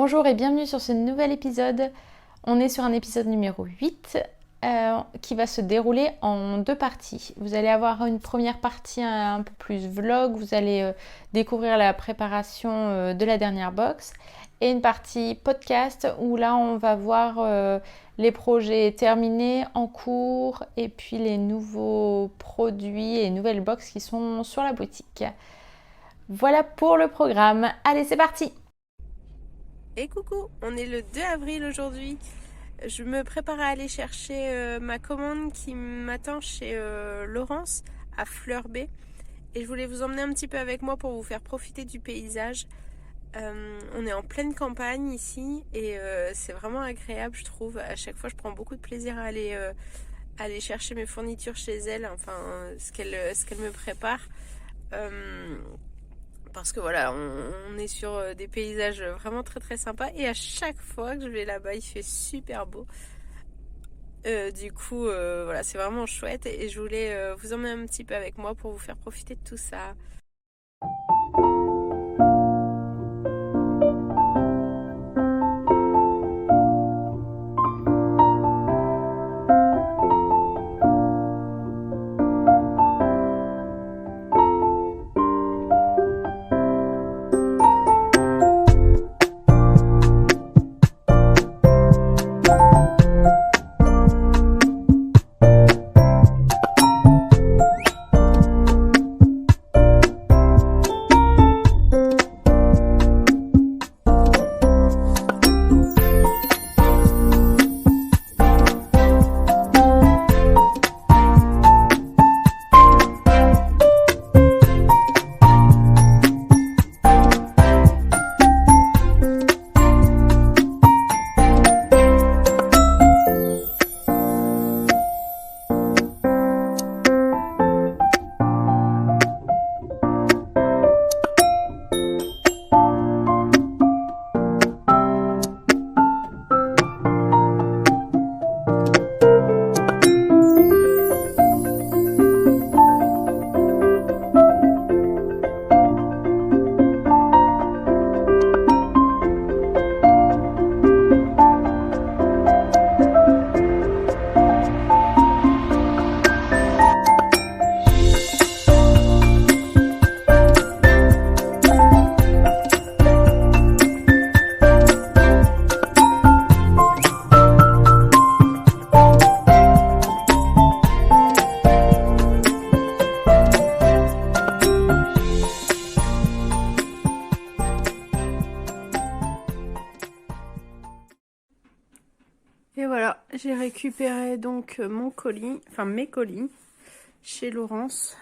Bonjour et bienvenue sur ce nouvel épisode. On est sur un épisode numéro 8 qui va se dérouler en deux parties. Vous allez avoir une première partie un peu plus vlog, vous allez découvrir la préparation de la dernière box, et une partie podcast où là on va voir les projets terminés, en cours, et puis les nouveaux produits et nouvelles box qui sont sur la boutique. Voilà pour le programme. Allez, c'est parti! Et coucou, on est le 2 avril aujourd'hui. Je me prépare à aller chercher ma commande qui m'attend chez Laurence à Fleur B. Et je voulais vous emmener un petit peu avec moi pour vous faire profiter du paysage. On est en pleine campagne ici et c'est vraiment agréable, je trouve. À chaque fois, je prends beaucoup de plaisir à aller chercher mes fournitures chez elle, enfin ce qu'elle me prépare. Parce que voilà, on est sur des paysages vraiment très très sympas et à chaque fois que je vais là-bas, il fait super beau. Du coup, voilà, c'est vraiment chouette et je voulais vous emmener un petit peu avec moi pour vous faire profiter de tout ça. Et voilà, j'ai récupéré donc mon colis, enfin mes colis, chez Laurence.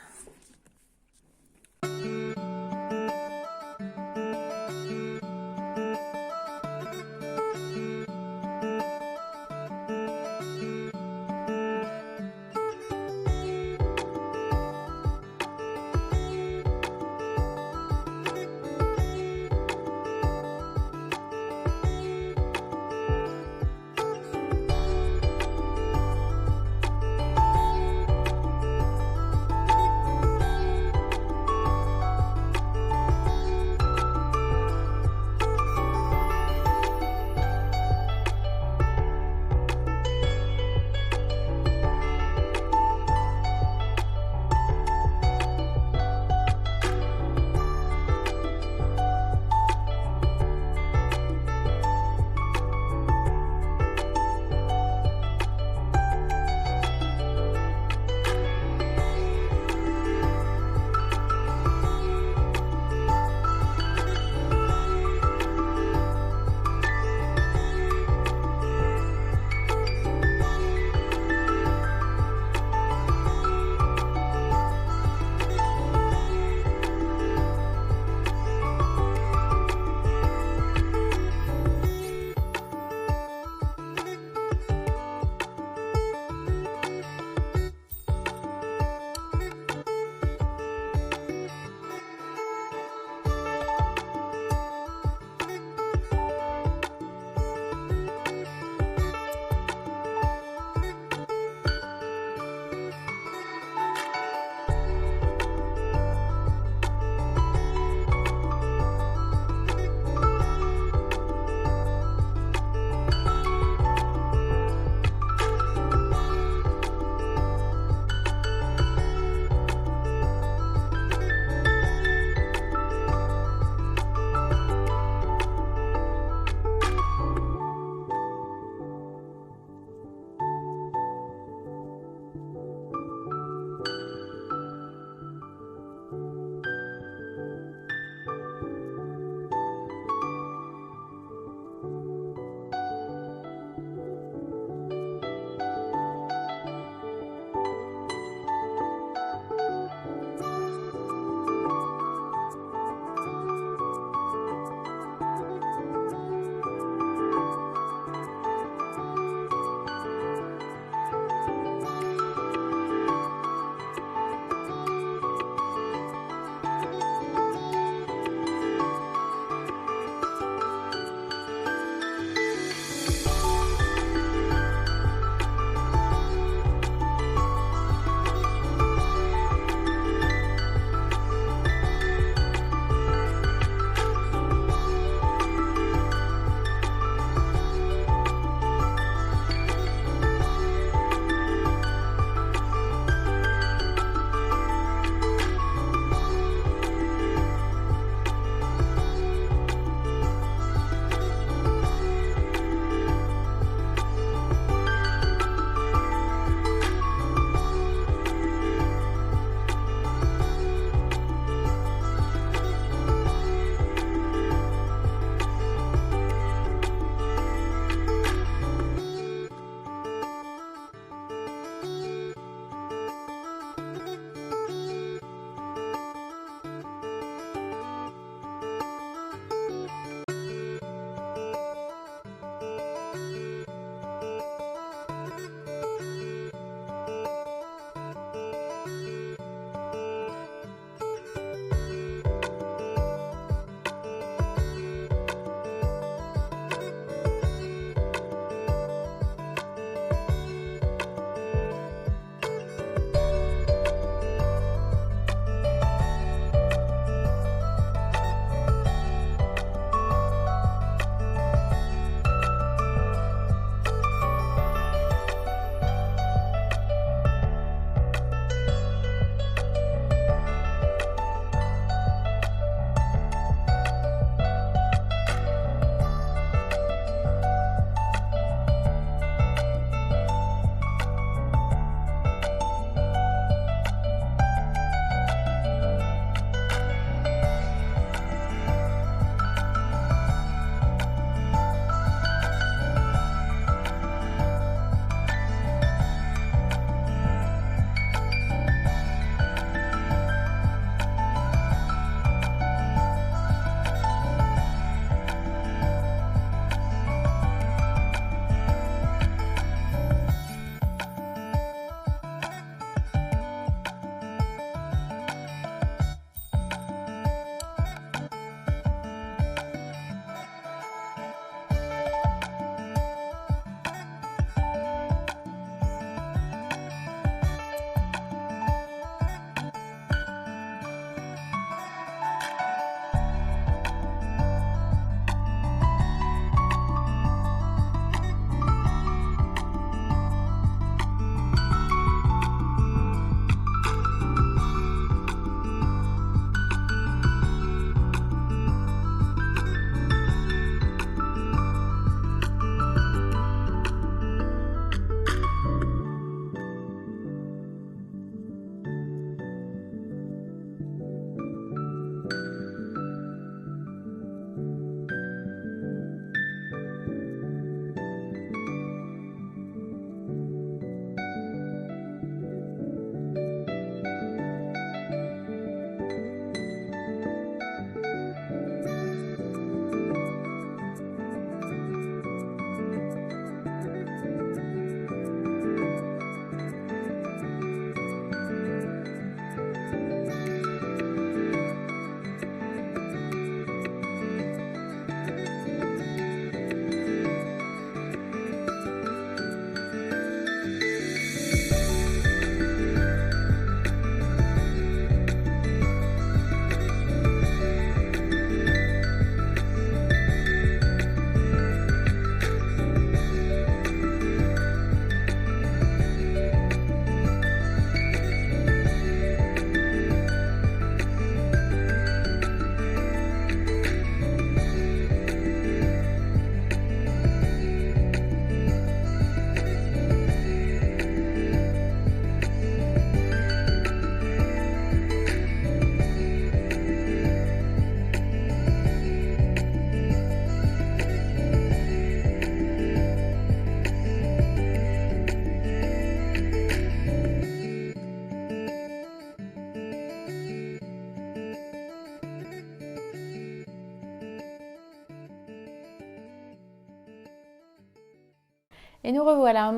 Et nous revoilà.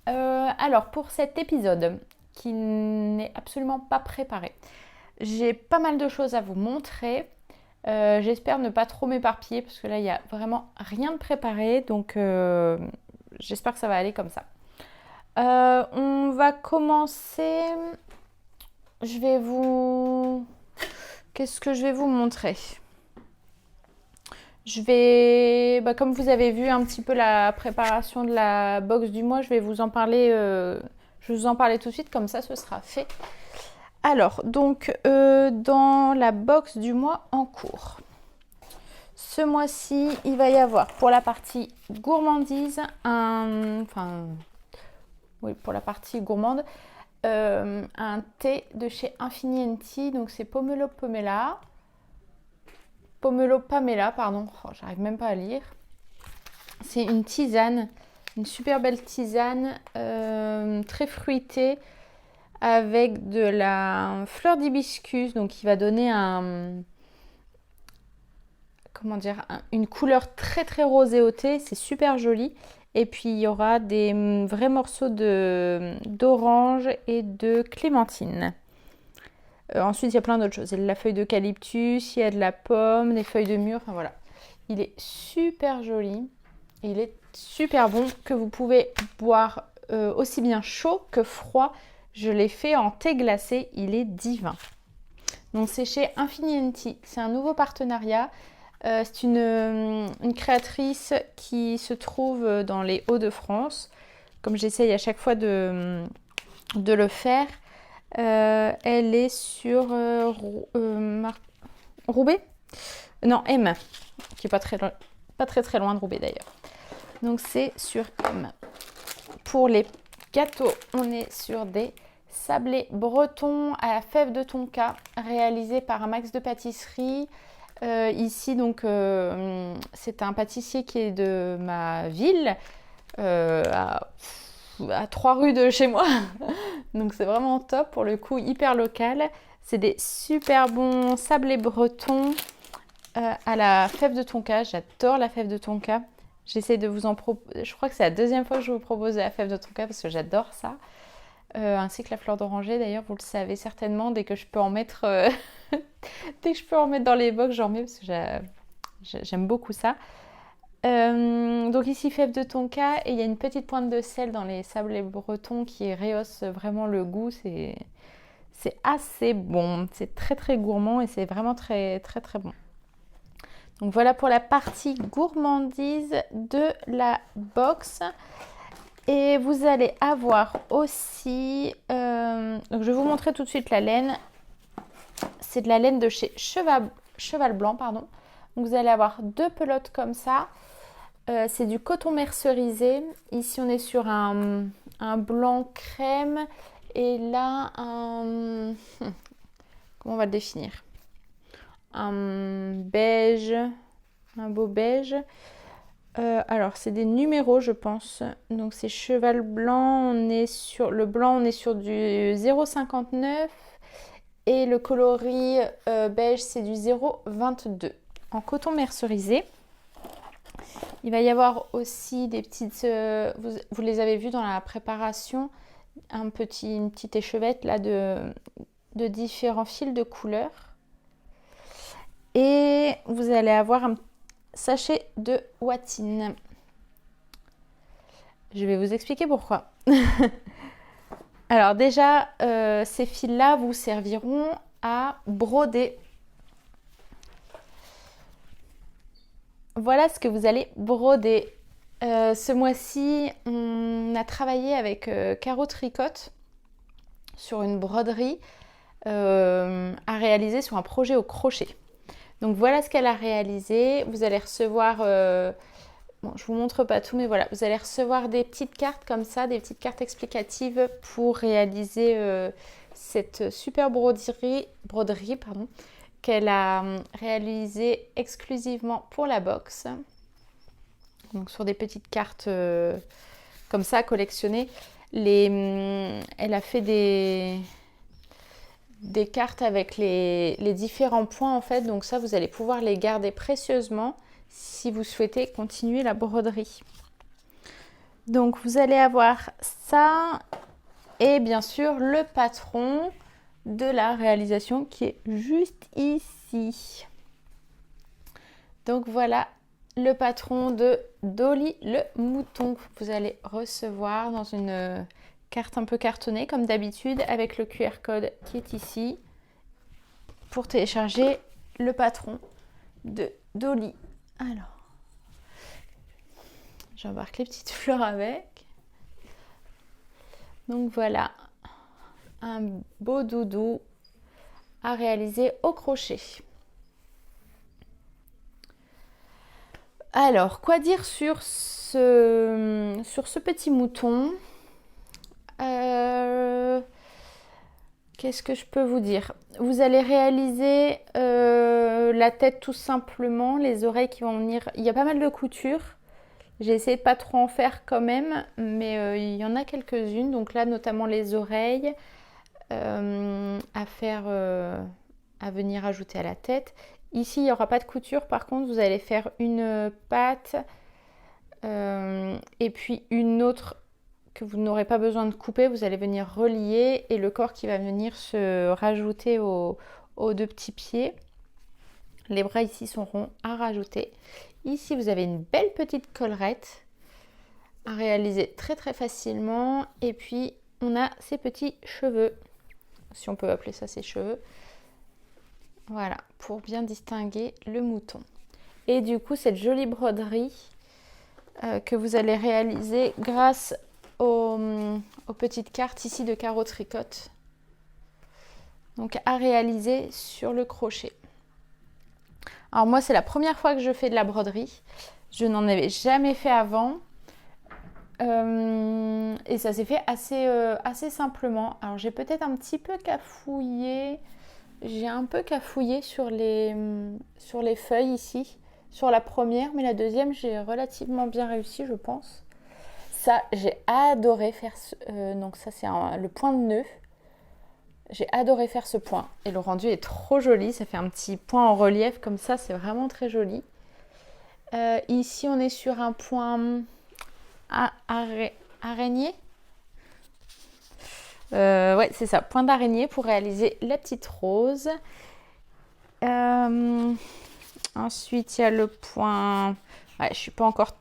Alors pour cet épisode qui n'est absolument pas préparé, j'ai pas mal de choses à vous montrer. J'espère ne pas trop m'éparpiller parce que là il n'y a vraiment rien de préparé, donc j'espère que ça va aller comme ça. On va commencer. Qu'est-ce que je vais vous montrer? Comme vous avez vu un petit peu la préparation de la box du mois, je vais vous en parler. Je vais vous en parler tout de suite, comme ça ce sera fait. Alors, donc, dans la box du mois en cours, ce mois-ci, il va y avoir pour la partie gourmandise, pour la partie gourmande, un thé de chez Infinity, donc c'est Pomelo Pamela, pardon, j'arrive même pas à lire. C'est une tisane, une super belle tisane, très fruitée, avec de la fleur d'hibiscus, donc qui va donner une couleur très très rosée au thé, c'est super joli. Et puis il y aura des vrais morceaux d'orange et de clémentine. Ensuite il y a plein d'autres choses, il y a de la feuille d'eucalyptus, il y a de la pomme, des feuilles de mûre, enfin voilà. Il est super joli, il est super bon, que vous pouvez boire aussi bien chaud que froid. Je l'ai fait en thé glacé, il est divin. Donc c'est chez Infinity, c'est un nouveau partenariat. C'est une créatrice qui se trouve dans les Hauts-de-France. Comme j'essaye à chaque fois de le faire, elle est sur Roubaix. Non, M, qui est pas très loin de Roubaix d'ailleurs. Donc c'est sur M. Pour les gâteaux, on est sur des sablés bretons à la fève de tonka, réalisés par un max de pâtisserie. Ici, donc, c'est un pâtissier qui est de ma ville, à 3 rues de chez moi. Donc, c'est vraiment top, pour le coup, hyper local. C'est des super bons sablés bretons à la fève de tonka. J'adore la fève de tonka. J'essaie de vous en proposer. Je crois que c'est la deuxième fois que je vous propose la fève de tonka parce que j'adore ça. Ainsi que la fleur d'oranger, d'ailleurs, vous le savez certainement, dès que je peux en mettre dans les box, j'en mets parce que j'aime beaucoup ça. Donc ici fève de tonka, et il y a une petite pointe de sel dans les sablés bretons qui rehausse vraiment le goût. C'est assez bon, c'est très très gourmand et c'est vraiment très très très bon. Donc voilà pour la partie gourmandise de la box. Et vous allez avoir aussi, donc je vais vous montrer tout de suite la laine. C'est de la laine de chez Cheval Blanc, pardon. Donc vous allez avoir 2 pelotes comme ça. C'est du coton mercerisé. Ici on est sur un blanc crème. Et là, comment on va le définir? Un beige, un beau beige. Alors c'est des numéros, je pense. Donc c'est Cheval Blanc, le blanc on est sur du 0,59 et le coloris beige c'est du 0,22 en coton mercerisé. Il va y avoir aussi des petites, vous les avez vues dans la préparation, une petite échevette là de différents fils de couleurs. Et vous allez avoir un sachet de Watine. Je vais vous expliquer pourquoi. Alors déjà, ces fils-là vous serviront à broder. Voilà ce que vous allez broder. Ce mois-ci, on a travaillé avec Caro Tricotte sur une broderie à réaliser sur un projet au crochet. Donc voilà ce qu'elle a réalisé. Vous allez recevoir, je vous montre pas tout, mais voilà, vous allez recevoir des petites cartes comme ça, des petites cartes explicatives pour réaliser cette super broderie qu'elle a réalisée exclusivement pour la box. Donc sur des petites cartes comme ça collectionnées. Elle a fait des cartes avec les différents points en fait, donc ça vous allez pouvoir les garder précieusement si vous souhaitez continuer la broderie. Donc vous allez avoir ça et bien sûr le patron de la réalisation qui est juste ici. Donc voilà le patron de Dolly le mouton que vous allez recevoir dans une carte un peu cartonnée comme d'habitude avec le QR code qui est ici pour télécharger le patron de Dolly. Alors, j'embarque les petites fleurs avec. Donc voilà, un beau doudou à réaliser au crochet. Alors, quoi dire sur ce petit mouton ? Qu'est-ce que je peux vous dire ? Vous allez réaliser la tête tout simplement, les oreilles qui vont venir. Il y a pas mal de coutures. J'ai essayé de pas trop en faire quand même, mais il y en a quelques-unes. Donc là, notamment les oreilles à faire, à venir ajouter à la tête. Ici, il n'y aura pas de couture. Par contre, vous allez faire une patte et puis une autre que vous n'aurez pas besoin de couper, vous allez venir relier et le corps qui va venir se rajouter aux deux petits pieds. Les bras ici sont ronds à rajouter. Ici, vous avez une belle petite collerette à réaliser très très facilement. Et puis, on a ces petits cheveux, si on peut appeler ça ses cheveux. Voilà, pour bien distinguer le mouton. Et du coup, cette jolie broderie que vous allez réaliser grâce aux petites cartes ici de carreaux tricote. Donc à réaliser sur le crochet. Alors moi c'est la première fois que je fais de la broderie. Je n'en avais jamais fait avant. Et ça s'est fait assez simplement. Alors j'ai peut-être un petit peu cafouillé. J'ai un peu cafouillé sur les feuilles ici. Sur la première, mais la deuxième j'ai relativement bien réussi je pense. Ça, j'ai adoré faire donc ça c'est le point de nœud. J'ai adoré faire ce point et le rendu est trop joli. Ça fait un petit point en relief comme ça, c'est vraiment très joli. Ici, on est sur un point araignée. Ouais, c'est ça, point d'araignée pour réaliser la petite rose. Ensuite, il y a le point... Ouais, je suis pas encore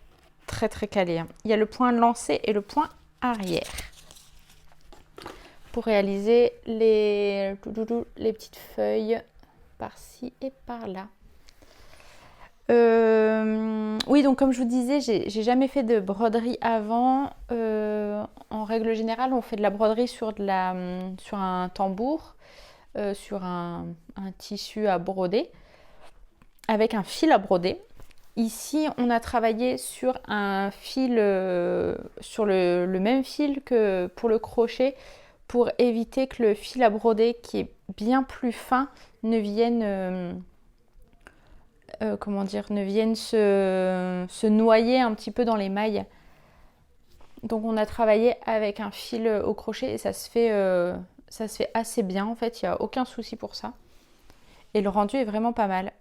très très calée. Il y a le point lancé et le point arrière pour réaliser les petites feuilles par-ci et par-là. Oui, donc comme je vous disais, j'ai jamais fait de broderie avant. En règle générale, on fait de la broderie sur un tambour, sur un tissu à broder, avec un fil à broder. Ici, on a travaillé sur un fil, sur le même fil que pour le crochet, pour éviter que le fil à broder, qui est bien plus fin, ne vienne se noyer un petit peu dans les mailles. Donc on a travaillé avec un fil au crochet et ça se fait assez bien en fait, il n'y a aucun souci pour ça. Et le rendu est vraiment pas mal.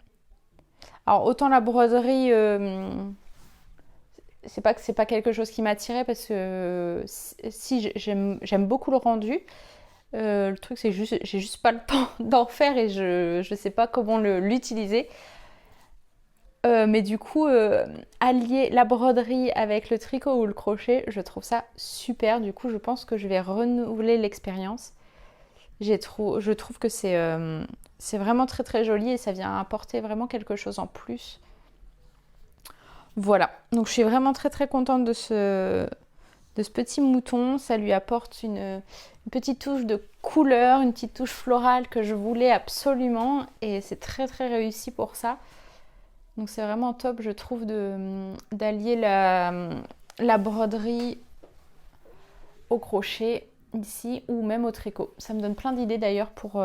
Alors autant la broderie, c'est pas quelque chose qui m'attirait parce que si j'aime beaucoup le rendu. Le truc c'est juste j'ai juste pas le temps d'en faire et je sais pas comment l'utiliser. Mais du coup, allier la broderie avec le tricot ou le crochet, je trouve ça super. Du coup, je pense que je vais renouveler l'expérience. Je trouve que c'est vraiment très très joli et ça vient apporter vraiment quelque chose en plus. Voilà, donc je suis vraiment très très contente de ce petit mouton. Ça lui apporte une petite touche de couleur, une petite touche florale que je voulais absolument et c'est très très réussi pour ça. Donc c'est vraiment top, je trouve, d'allier la broderie au crochet ici ou même au tricot. Ça me donne plein d'idées d'ailleurs pour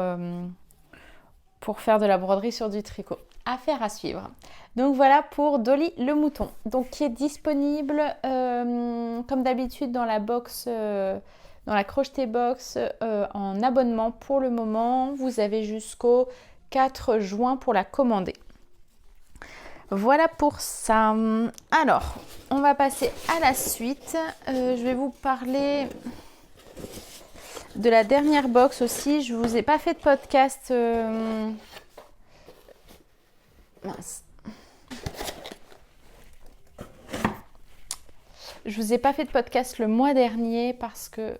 faire de la broderie sur du tricot. Affaire à suivre. Donc voilà pour Dolly le mouton. Donc qui est disponible comme d'habitude dans la box, dans la crochetée box en abonnement pour le moment. Vous avez jusqu'au 4 juin pour la commander. Voilà pour ça. Alors, on va passer à la suite. Je vais vous parler de la dernière box aussi. Je vous ai pas fait de podcast. Mince. Je vous ai pas fait de podcast le mois dernier parce que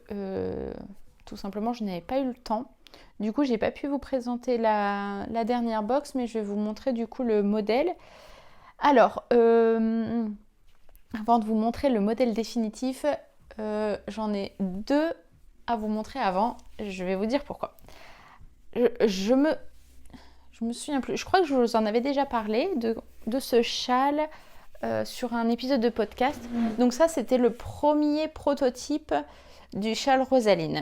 tout simplement je n'avais pas eu le temps. Du coup, j'ai pas pu vous présenter la dernière box, mais je vais vous montrer du coup le modèle. Alors, avant de vous montrer le modèle définitif, j'en ai deux à vous montrer avant. Je vais vous dire pourquoi. Je me souviens plus. Je crois que je vous en avais déjà parlé de ce châle sur un épisode de podcast. Donc ça, c'était le premier prototype du châle Rosaline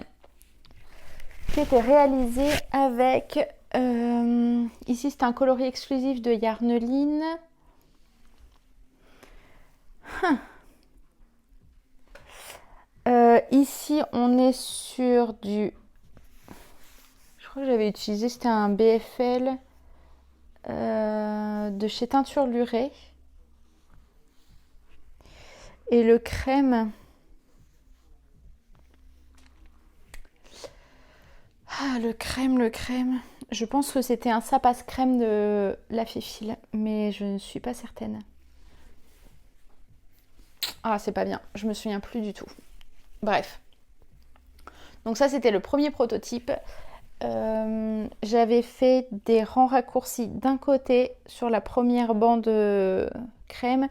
qui était réalisé avec... ici, c'est un coloris exclusif de Yarneline. Ici, on est sur du... Je crois que j'avais utilisé, c'était un BFL de chez Teinture Lurée. Et le crème... le crème. Je pense que c'était un Sapace crème de la Féfile, mais je ne suis pas certaine. Ah, c'est pas bien, je me souviens plus du tout. Bref. Donc ça, c'était le premier prototype. J'avais fait des rangs raccourcis d'un côté sur la première bande crème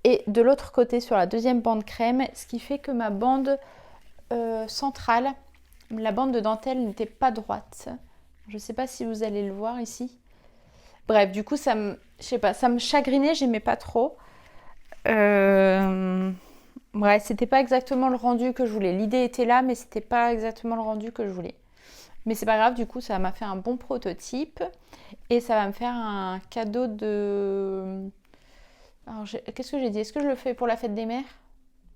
et de l'autre côté sur la deuxième bande crème, ce qui fait que ma bande centrale, la bande de dentelle n'était pas droite. Je ne sais pas si vous allez le voir ici. Bref, du coup, ça me chagrinait, j'aimais pas trop. Bref, c'était pas exactement le rendu que je voulais. L'idée était là, mais c'était pas exactement le rendu que je voulais. Mais c'est pas grave, du coup, ça m'a fait un bon prototype. Et ça va me faire un cadeau de... Alors, qu'est-ce que j'ai dit? Est-ce que je le fais pour la fête des mères?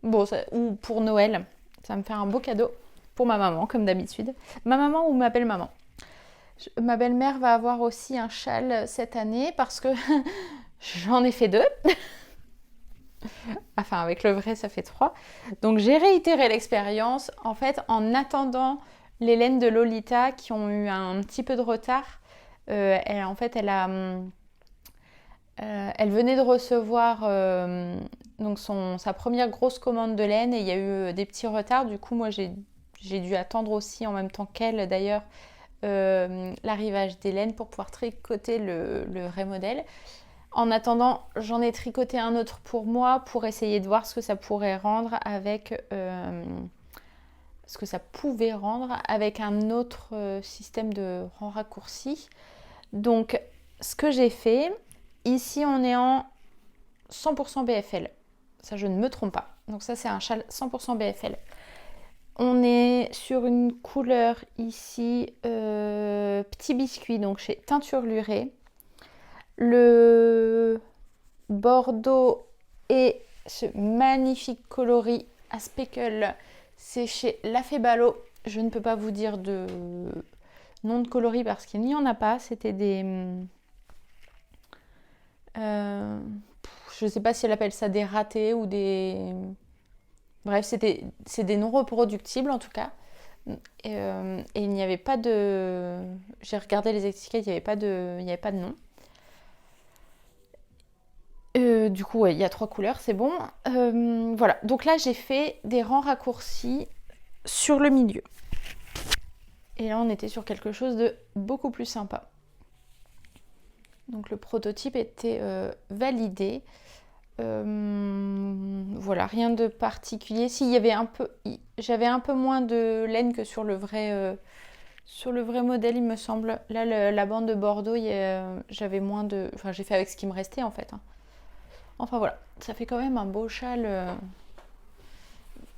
Bon, ou pour Noël. Ça va me faire un beau cadeau pour ma maman, comme d'habitude. Ma maman ou ma belle-maman. Ma belle-mère va avoir aussi un châle cette année parce que j'en ai fait 2. Enfin, avec le vrai, ça fait 3. Donc, j'ai réitéré l'expérience. En fait, en attendant les laines de Lolita qui ont eu un petit peu de retard, elle venait de recevoir donc sa première grosse commande de laine et il y a eu des petits retards. Du coup, moi, j'ai dû attendre aussi en même temps qu'elle, d'ailleurs, l'arrivage des laines pour pouvoir tricoter le vrai modèle. En attendant, j'en ai tricoté un autre pour moi pour essayer de voir ce que ça pourrait rendre avec... ce que ça pouvait rendre avec un autre système de rang raccourci. Donc, ce que j'ai fait, ici on est en 100% BFL. Ça, je ne me trompe pas. Donc ça, c'est un châle 100% BFL. On est sur une couleur ici, petit biscuit, donc chez Teinture Lurée. Le bordeaux et ce magnifique coloris à speckle, c'est chez La Fébalo. Je ne peux pas vous dire de nom de coloris parce qu'il n'y en a pas. C'était des... je ne sais pas si elle appelle ça des ratés ou des... Bref, c'est des non reproductibles en tout cas. Et il n'y avait pas de... J'ai regardé les étiquettes, il n'y avait pas de nom. Du coup, ouais, il y a 3 couleurs, c'est bon. Voilà, donc là, j'ai fait des rangs raccourcis sur le milieu. Et là, on était sur quelque chose de beaucoup plus sympa. Donc, le prototype était validé. Voilà, rien de particulier. J'avais un peu moins de laine que sur le vrai modèle, il me semble. Là, la bande de Bordeaux, j'avais moins de... Enfin, j'ai fait avec ce qui me restait, en fait. Enfin voilà, ça fait quand même un beau châle,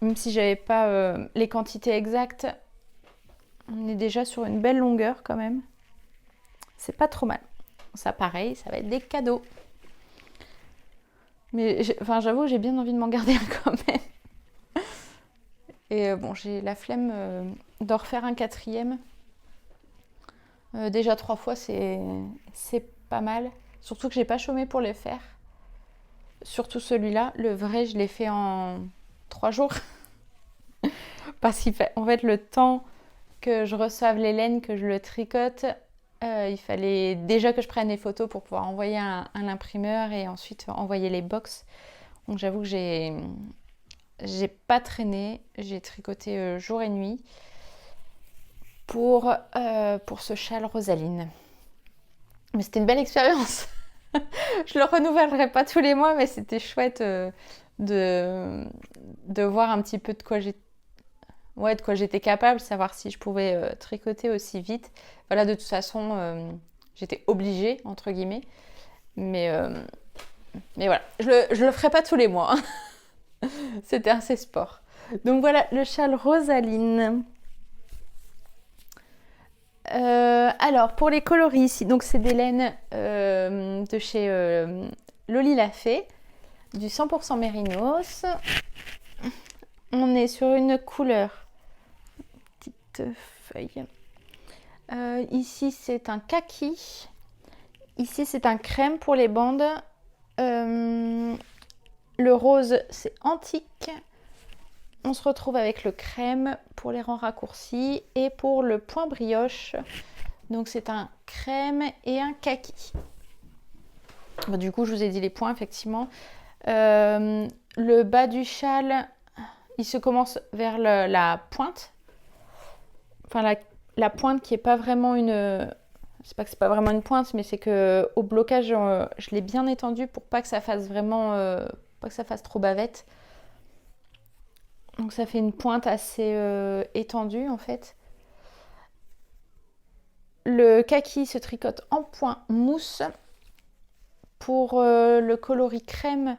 même si j'avais pas les quantités exactes, on est déjà sur une belle longueur quand même. C'est pas trop mal. Ça pareil, ça va être des cadeaux. Mais j'avoue, j'ai bien envie de m'en garder un quand même. Et bon, j'ai la flemme d'en refaire un 4e. Déjà 3 fois, c'est pas mal. Surtout que j'ai pas chômé pour les faire. Surtout celui-là, le vrai, je l'ai fait en 3 jours. Parce qu'il fait, en fait, le temps que je reçoive les laines, que je le tricote, il fallait déjà que je prenne les photos pour pouvoir envoyer à l'imprimeur et ensuite envoyer les box. Donc j'avoue que j'ai pas traîné, j'ai tricoté jour et nuit pour ce châle Rosaline. Mais c'était une belle expérience. Je le renouvellerai pas tous les mois, mais c'était chouette de voir un petit peu de quoi j'étais capable, savoir si je pouvais tricoter aussi vite. Voilà, de toute façon, j'étais obligée, entre guillemets. Mais voilà, je le ferai pas tous les mois. C'était assez sport. Donc voilà, le châle Rosaline. Alors, pour les coloris ici, donc c'est des laines de chez Loli la Fée, du 100% mérinos. On est sur une couleur, petite feuille. Ici, c'est un kaki. Ici, c'est un crème pour les bandes. Le rose, c'est antique. On se retrouve avec le crème pour les rangs raccourcis et pour le point brioche. Donc c'est un crème et un kaki. Bon, du coup, je vous ai dit les points, effectivement. Le bas du châle, il se commence vers la pointe. Enfin, la pointe qui n'est pas vraiment une... C'est pas que c'est pas vraiment une pointe, mais c'est que au blocage, je l'ai bien étendu pour pas que ça fasse vraiment... pas que ça fasse trop bavette. Donc ça fait une pointe assez étendue en fait. Le kaki se tricote en point mousse. Pour le coloris crème,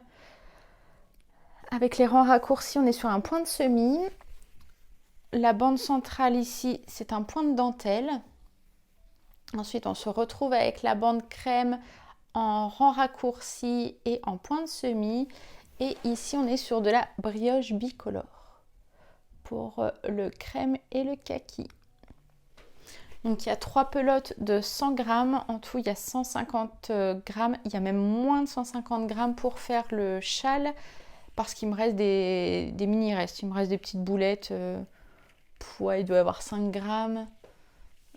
avec les rangs raccourcis, on est sur un point de semis. La bande centrale ici, c'est un point de dentelle. Ensuite, on se retrouve avec la bande crème en rang raccourci et en point de semis. Et ici, on est sur de la brioche bicolore pour le crème et le kaki. Donc il y a 3 pelotes de 100 grammes. En tout, il y a 150 grammes. Il y a même moins de 150 grammes pour faire le châle parce qu'il me reste des mini-restes. Il me reste des petites boulettes. Il doit y avoir 5 grammes.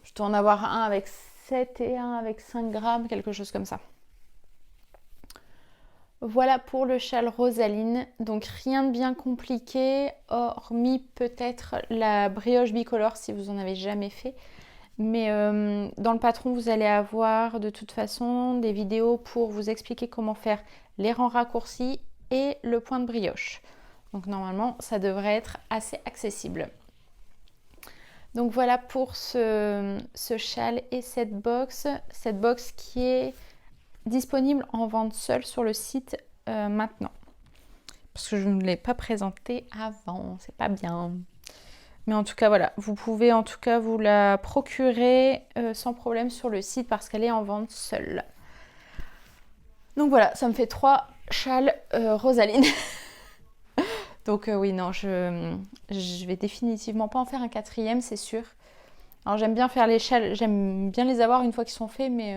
Je dois en avoir un avec 7 et un avec 5 grammes, quelque chose comme ça. Voilà pour le châle Rosaline. Donc rien de bien compliqué, hormis peut-être la brioche bicolore si vous en avez jamais fait. Mais dans le patron, vous allez avoir de toute façon des vidéos pour vous expliquer comment faire les rangs raccourcis et le point de brioche. Donc normalement, ça devrait être assez accessible. Donc voilà pour ce châle et cette box. Cette box qui est disponible en vente seule sur le site maintenant. Parce que je ne l'ai pas présenté avant, c'est pas bien. Mais en tout cas, voilà, vous pouvez en tout cas vous la procurer sans problème sur le site parce qu'elle est en vente seule. Donc voilà, ça me fait 3 châles Rosaline. Donc oui, non, je vais définitivement pas en faire un 4e, c'est sûr. Alors j'aime bien faire les châles, j'aime bien les avoir une fois qu'ils sont faits, mais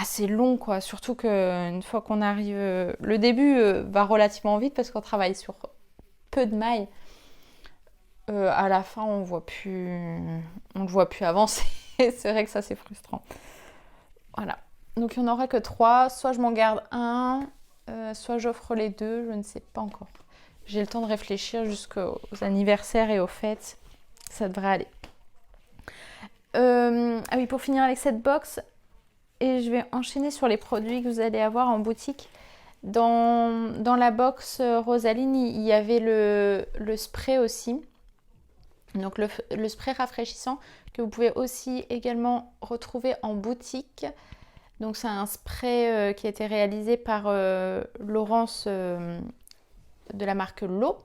c'est long quoi. Surtout qu'une fois qu'on arrive... le début va relativement vite parce qu'on travaille sur peu de mailles. À la fin, on le voit plus avancer. C'est vrai que ça, c'est frustrant. Voilà. Donc, il n'y en aura que 3. Soit je m'en garde un, soit j'offre les 2. Je ne sais pas encore. J'ai le temps de réfléchir jusqu'aux anniversaires et aux fêtes. Ça devrait aller. Ah oui, pour finir avec cette box, et je vais enchaîner sur les produits que vous allez avoir en boutique. Dans la box Rosaline, il y avait le spray aussi. Donc le spray rafraîchissant que vous pouvez aussi également retrouver en boutique. Donc c'est un spray qui a été réalisé par Laurence de la marque L'Eau.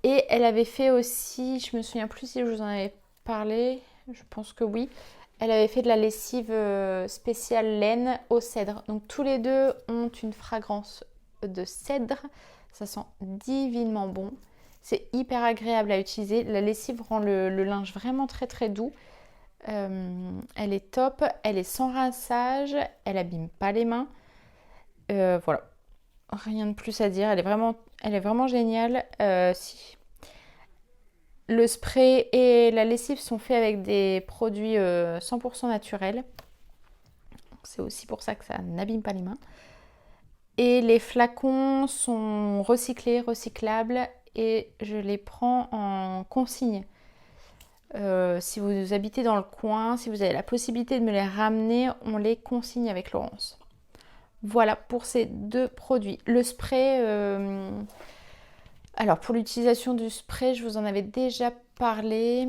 Et elle avait fait aussi, je me souviens plus si je vous en avais parlé, je pense que oui. Elle avait fait de la lessive spéciale laine au cèdre. Donc tous les deux ont une fragrance de cèdre. Ça sent divinement bon. C'est hyper agréable à utiliser. La lessive rend le linge vraiment très très doux. Elle est top, elle est sans rinçage, elle abîme pas les mains. Voilà, rien de plus à dire, elle est vraiment géniale. Si. Le spray et la lessive sont faits avec des produits 100% naturels. C'est aussi pour ça que ça n'abîme pas les mains. Et les flacons sont recyclés, recyclables et je les prends en consigne. Si vous habitez dans le coin, si vous avez la possibilité de me les ramener, on les consigne avec Laurence. Voilà pour ces 2 produits. Le spray, alors pour l'utilisation du spray, je vous en avais déjà parlé.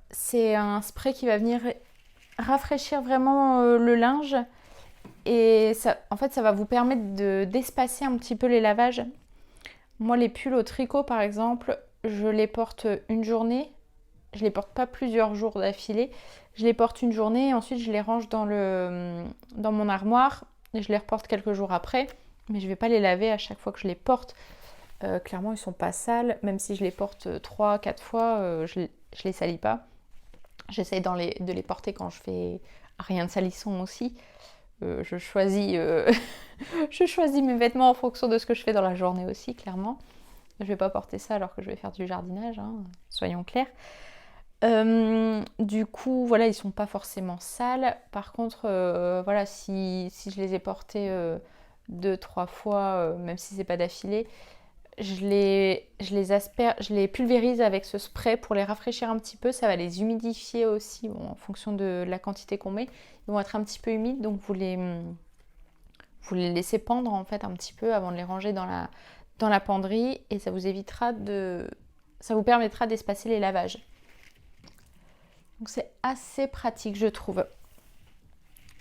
C'est un spray qui va venir rafraîchir vraiment le linge. Et ça, en fait, ça va vous permettre d'espacer un petit peu les lavages. Moi, les pulls au tricot, par exemple, je les porte une journée. Je les porte pas plusieurs jours d'affilée. Je les porte une journée et ensuite je les range dans mon armoire. Et je les reporte quelques jours après. Mais je vais pas les laver à chaque fois que je les porte. Clairement, ils sont pas sales. Même si je les porte 3-4 fois, je les salis pas. J'essaye de les porter quand je fais rien de salissant aussi. Je choisis mes vêtements en fonction de ce que je fais dans la journée aussi, clairement. Je vais pas porter ça alors que je vais faire du jardinage, hein, soyons clairs. Du coup, voilà, ils sont pas forcément sales. Par contre, voilà, si je les ai portés 2-3 fois, même si c'est pas d'affilée, je les pulvérise avec ce spray pour les rafraîchir un petit peu. Ça va les humidifier aussi, bon, en fonction de la quantité qu'on met. Ils vont être un petit peu humides, donc vous les laissez pendre en fait un petit peu avant de les ranger dans la penderie et ça vous permettra d'espacer les lavages. Donc c'est assez pratique, je trouve.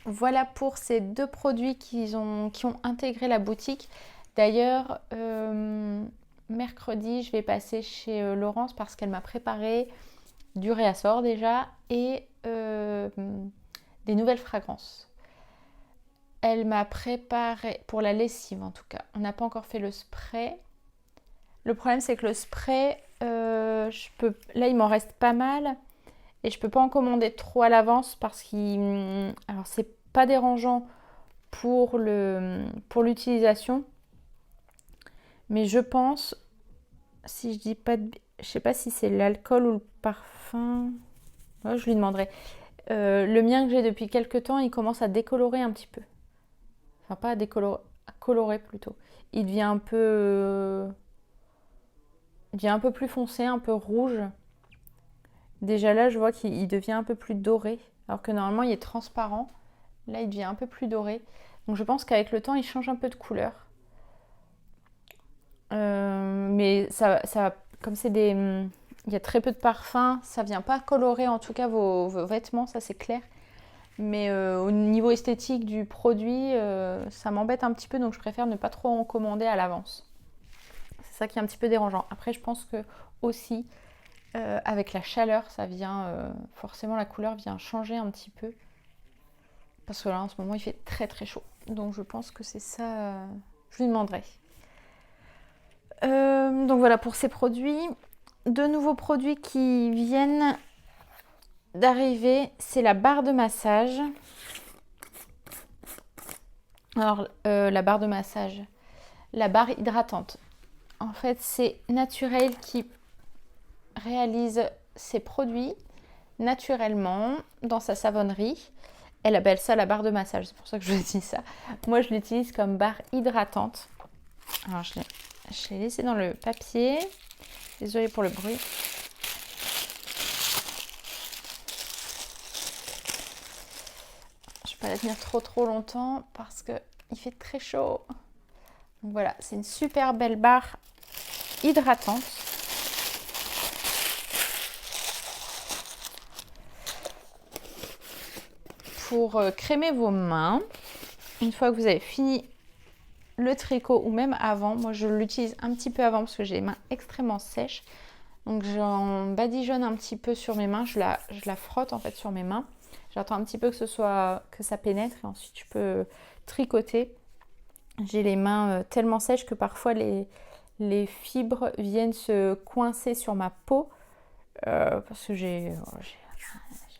Voilà pour ces 2 produits qui ont intégré la boutique. D'ailleurs, mercredi, je vais passer chez Laurence parce qu'elle m'a préparé du réassort déjà et des nouvelles fragrances. Elle m'a préparé, pour la lessive en tout cas, on n'a pas encore fait le spray. Le problème c'est que le spray, là il m'en reste pas mal et je peux pas en commander trop à l'avance parce alors c'est pas dérangeant pour l'utilisation. Mais je pense, si je dis pas je sais pas si c'est l'alcool ou le parfum. Ouais, je lui demanderai. Le mien que j'ai depuis quelques temps, il commence à décolorer un petit peu. Enfin, pas à décolorer, à colorer plutôt. Il devient un peu plus foncé, un peu rouge. Déjà là, je vois qu'il devient un peu plus doré. Alors que normalement, il est transparent. Là, il devient un peu plus doré. Donc je pense qu'avec le temps, il change un peu de couleur. Mais ça, comme il y a très peu de parfum, ça vient pas colorer en tout cas vos vêtements, ça c'est clair. Mais au niveau esthétique du produit, ça m'embête un petit peu, donc je préfère ne pas trop en commander à l'avance. C'est ça qui est un petit peu dérangeant. Après, je pense que aussi, avec la chaleur, ça vient forcément la couleur vient changer un petit peu. Parce que là, en ce moment, il fait très très chaud. Donc je pense que c'est ça, je lui demanderai. Donc voilà pour ces produits. 2 nouveaux produits qui viennent d'arriver, c'est la barre de massage. Alors la barre de massage, la barre hydratante. En fait, c'est Naturel qui réalise ces produits naturellement dans sa savonnerie. Elle appelle ça la barre de massage, c'est pour ça que je dis ça. Moi, je l'utilise comme barre hydratante. Alors, je l'ai laissé dans le papier. Désolée pour le bruit. Je ne vais pas la tenir trop longtemps parce qu'il fait très chaud. Donc voilà, c'est une super belle barre hydratante. Pour crémer vos mains, une fois que vous avez fini le tricot ou même avant, moi je l'utilise un petit peu avant parce que j'ai les mains extrêmement sèches. Donc j'en badigeonne un petit peu sur mes mains, je la frotte en fait sur mes mains. J'attends un petit peu que ça pénètre et ensuite je peux tricoter. J'ai les mains tellement sèches que parfois les fibres viennent se coincer sur ma peau parce que j'ai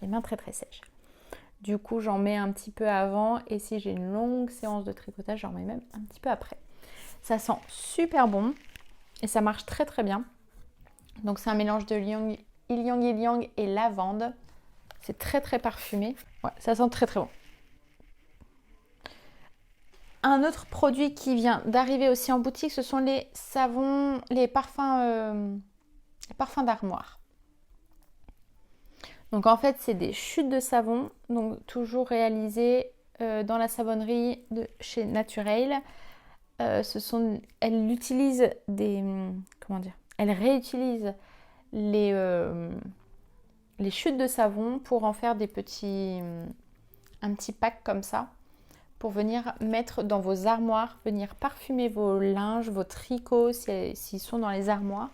J'ai les mains très très sèches. Du coup, j'en mets un petit peu avant et si j'ai une longue séance de tricotage, j'en mets même un petit peu après. Ça sent super bon et ça marche très très bien. Donc c'est un mélange de ylang et lavande. C'est très très parfumé. Ouais, ça sent très très bon. Un autre produit qui vient d'arriver aussi en boutique, ce sont les savons, les parfums d'armoire. Donc en fait, c'est des chutes de savon, donc toujours réalisées dans la savonnerie de chez Naturel. Elle utilise elle réutilise les chutes de savon pour en faire un petit pack comme ça, pour venir mettre dans vos armoires, venir parfumer vos linges, vos tricots s'ils sont dans les armoires.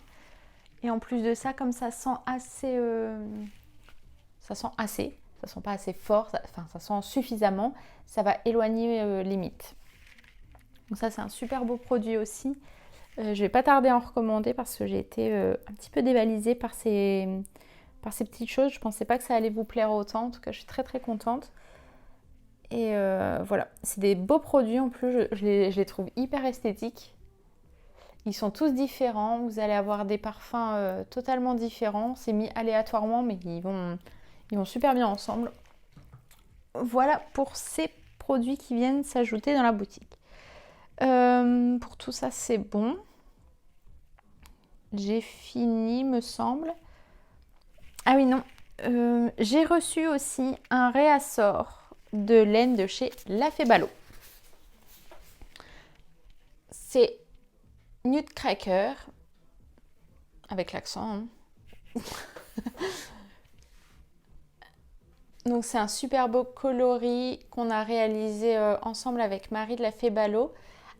Et en plus de ça, comme ça sent assez... ça sent pas assez fort, ça sent suffisamment, ça va éloigner les mites. Donc ça c'est un super beau produit aussi. Je vais pas tarder à en recommander parce que j'ai été un petit peu dévalisée par ces petites choses. Je pensais pas que ça allait vous plaire autant, en tout cas je suis très très contente. Et voilà, c'est des beaux produits en plus, je les trouve hyper esthétiques. Ils sont tous différents, vous allez avoir des parfums totalement différents, c'est mis aléatoirement mais ils vont super bien ensemble. Voilà pour ces produits qui viennent s'ajouter dans la boutique. Pour tout ça, c'est bon. J'ai fini, me semble. Ah oui, non. J'ai reçu aussi un réassort de laine de chez La Febalo. C'est Nutcracker, avec l'accent, hein. Donc c'est un super beau coloris qu'on a réalisé ensemble avec Marie de La Febalo,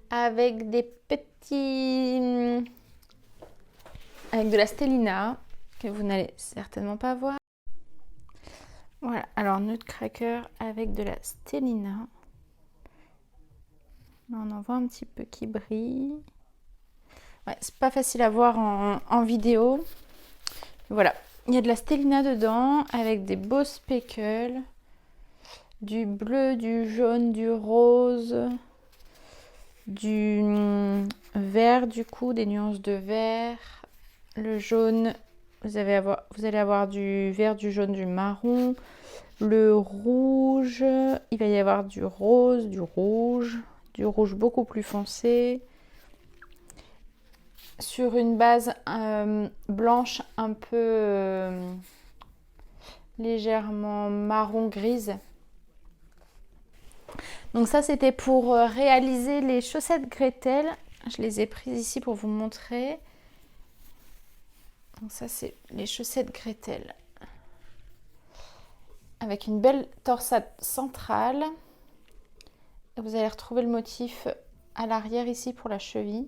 avec des petits... avec de la stellina, que vous n'allez certainement pas voir. Voilà, alors Nutcracker avec de la stellina. Là, on en voit un petit peu qui brille. Ouais, c'est pas facile à voir en vidéo. Voilà, il y a de la stellina dedans avec des beaux speckles, du bleu, du jaune, du rose, du vert du coup, des nuances de vert, le jaune, vous allez avoir du vert, du jaune, du marron, le rouge, il va y avoir du rose, du rouge beaucoup plus foncé, sur une base blanche un peu légèrement marron grise. Donc ça c'était pour réaliser les chaussettes Gretel. Je les ai prises ici pour vous montrer. Donc ça c'est les chaussettes Gretel. Avec une belle torsade centrale. Et vous allez retrouver le motif à l'arrière ici pour la cheville.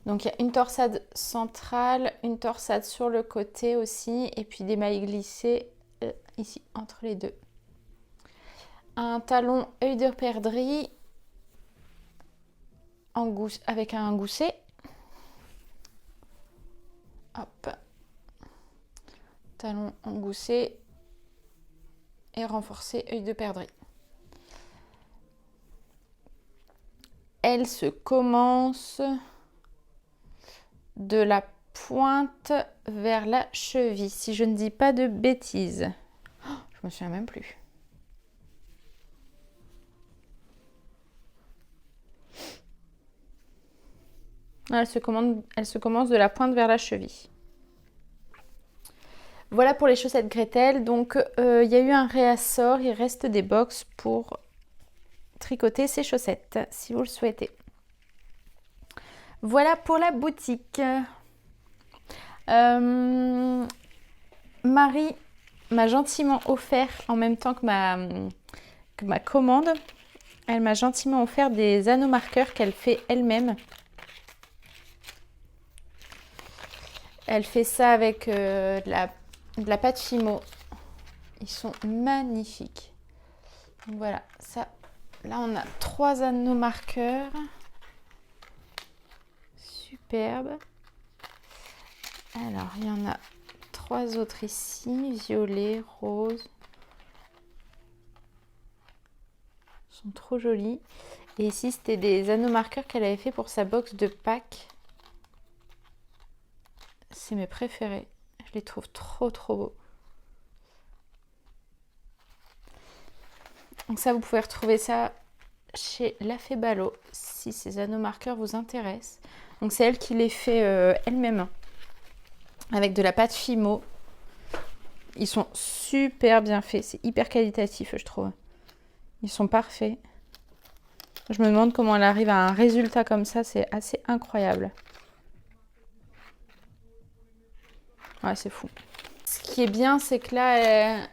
Donc il y a une torsade centrale, une torsade sur le côté aussi, et puis des mailles glissées ici entre les deux. Un talon œil de perdrix avec un gousset. Hop. Talon en gousset et renforcé œil de perdrix. Elle se commence de la pointe vers la cheville, si je ne dis pas de bêtises. Oh, je me souviens même plus. Elle se commence de la pointe vers la cheville. Voilà pour les chaussettes Gretel. Donc il y a eu un réassort, il reste des box pour tricoter ces chaussettes si vous le souhaitez. Voilà pour la boutique. Marie m'a gentiment offert, en même temps que ma commande, elle m'a gentiment offert des anneaux marqueurs qu'elle fait elle-même. Elle fait ça avec de la pâte Fimo. Ils sont magnifiques. Donc voilà, ça. Là, on a 3 anneaux marqueurs. Superbe. Alors, il y en a 3 autres ici. Violet, rose, sont trop jolis. Et ici, c'était des anneaux marqueurs qu'elle avait fait pour sa box de Pâques. C'est mes préférés. Je les trouve trop beaux. Donc ça, vous pouvez retrouver ça chez La Fée Ballot si ces anneaux marqueurs vous intéressent. Donc c'est elle qui les fait elle-même avec de la pâte Fimo. Ils sont super bien faits. C'est hyper qualitatif, je trouve. Ils sont parfaits. Je me demande comment elle arrive à un résultat comme ça. C'est assez incroyable. Ouais, c'est fou. Ce qui est bien, c'est que là,